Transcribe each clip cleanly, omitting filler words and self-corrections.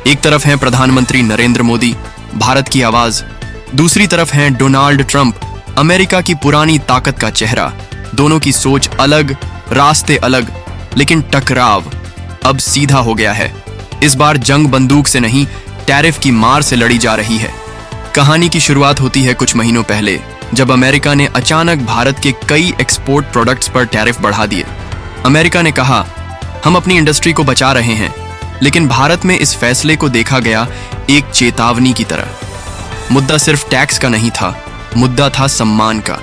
एक तरफ हैं प्रधानमंत्री नरेंद्र मोदी, भारत की आवाज, दूसरी तरफ हैं डोनाल्ड ट्रंप, अमेरिका की पुरानी ताकत का चेहरा। दोनों की सोच अलग, रास्ते अलग, लेकिन टकराव अब सीधा हो गया है। इस बार जंग बंदूक से नहीं, टैरिफ की मार से लड़ी जा रही है। कहानी की शुरुआत होती है कुछ महीनों पहले, जब अमेरिका ने अचानक भारत के कई एक्सपोर्ट प्रोडक्ट्स पर टैरिफ बढ़ा दिए। अमेरिका ने कहा, हम अपनी इंडस्ट्री को बचा रहे हैं, लेकिन भारत में इस फैसले को देखा गया एक चेतावनी की तरह। मुद्दा सिर्फ टैक्स का नहीं था, मुद्दा था सम्मान का।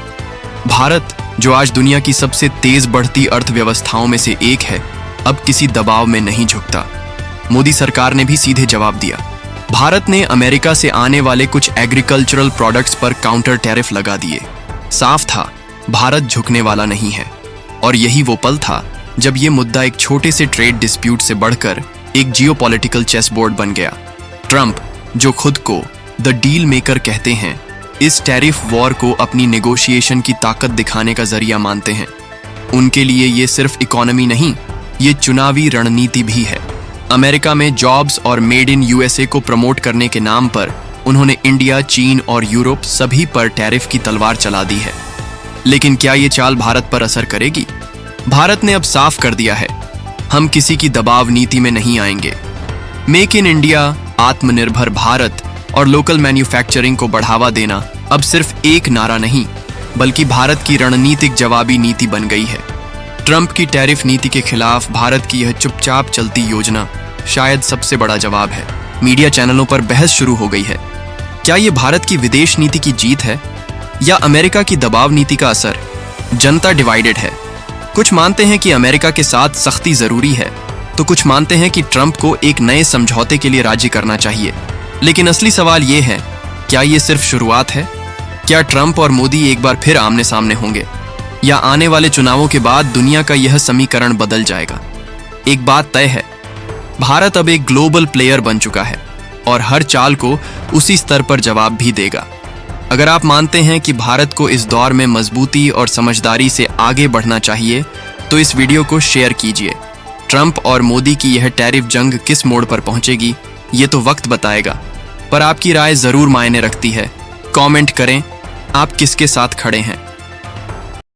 भारत, जो आज दुनिया की सबसे तेज बढ़ती अर्थव्यवस्थाओं में से एक है, अब किसी दबाव में नहीं झुकता। मोदी सरकार ने भी सीधे जवाब दिया। भारत ने अमेरिका से आने वाले कुछ एग्रीकल्चरल प्रोडक्ट्स पर काउंटर टैरिफ लगा दिए। साफ था, भारत झुकने वाला नहीं है। और यही वो पल था जब ये मुद्दा एक छोटे से ट्रेड डिस्प्यूट से बढ़कर एक जियोपॉलिटिकल चेस बोर्ड बन गया। ट्रंप, जो खुद को द डील मेकर कहते हैं, इस टैरिफ वॉर को अपनी नेगोशिएशन की ताकत दिखाने का जरिया मानते हैं। उनके लिए ये सिर्फ इकोनॉमी नहीं, ये चुनावी रणनीति भी है। अमेरिका में जॉब्स और मेड इन यूएसए को प्रमोट करने के नाम पर उन्होंने इंडिया, चीन और यूरोप सभी पर टैरिफ की तलवार चला दी है। लेकिन क्या ये चाल भारत पर असर करेगी? भारत ने अब साफ कर दिया है, हम किसी की दबाव नीति में नहीं आएंगे। मेक इन इंडिया, आत्मनिर्भर भारत और लोकल मैन्युफैक्चरिंग को बढ़ावा देना अब सिर्फ एक नारा नहीं, बल्कि भारत की रणनीतिक जवाबी नीति बन गई है। ट्रंप की टैरिफ नीति के खिलाफ भारत की यह चुपचाप चलती योजना शायद सबसे बड़ा जवाब है। मीडिया चैनलों पर बहस शुरू हो गई है। क्या ये भारत की विदेश नीति की जीत है या अमेरिका की दबाव नीति का असर? जनता डिवाइडेड है। कुछ मानते हैं कि अमेरिका के साथ सख्ती जरूरी है, तो कुछ मानते हैं कि ट्रंप को एक नए समझौते के लिए राजी करना चाहिए। लेकिन असली सवाल ये है, क्या ये सिर्फ शुरुआत है? क्या ट्रंप और मोदी एक बार फिर आमने सामने होंगे, या आने वाले चुनावों के बाद दुनिया का यह समीकरण बदल जाएगा? एक बात तय है, भारत अब एक ग्लोबल प्लेयर बन चुका है और हर चाल को उसी स्तर पर जवाब भी देगा। अगर आप मानते हैं कि भारत को इस दौर में मजबूती और समझदारी से आगे बढ़ना चाहिए, तो इस वीडियो को शेयर कीजिए। ट्रंप और मोदी की यह टैरिफ जंग किस मोड़ पर पहुंचेगी, ये तो वक्त बताएगा, पर आपकी राय जरूर मायने रखती है। कमेंट करें, आप किसके साथ खड़े हैं।